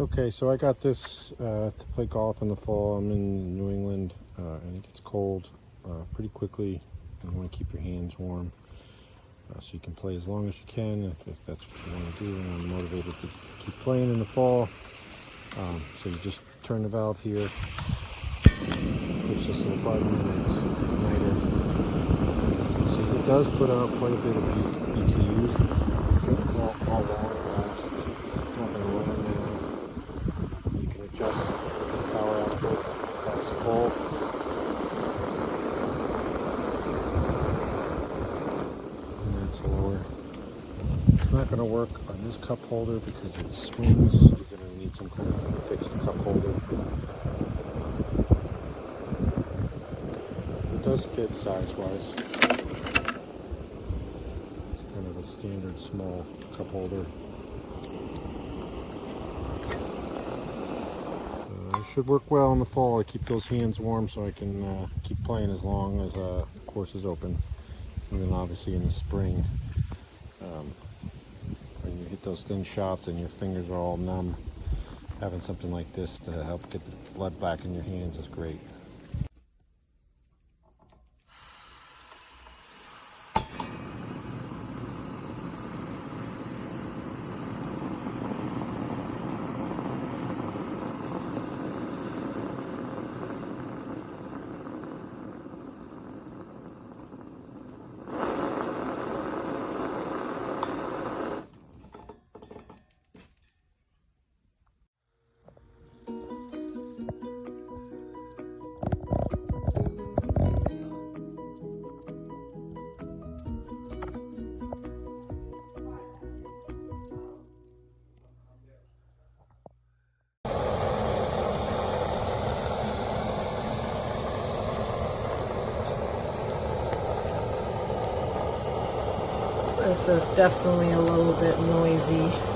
Okay, so I got this to play golf in the fall. I'm in New England and it gets cold pretty quickly. You want to keep your hands warm so you can play as long as you can if that's what you want to do. And I'm motivated to keep playing in the fall. So you just turn the valve here, push this little button, and it's igniter. So it does put out quite a bit of BTUs. All long lasts. It's not going to run now. You can adjust the power output if that's full. And that's lower. It's not going to work on this cup holder because it swings. You're going to need some kind of fixed cup holder. It does fit size-wise. It's kind of a standard small cup holder. It should work well in the fall. I keep those hands warm so I can keep playing as long as the course is open. And then obviously in the spring, when you hit those thin shots and your fingers are all numb, having something like this to help get the blood back in your hands is great. This is definitely a little bit noisy.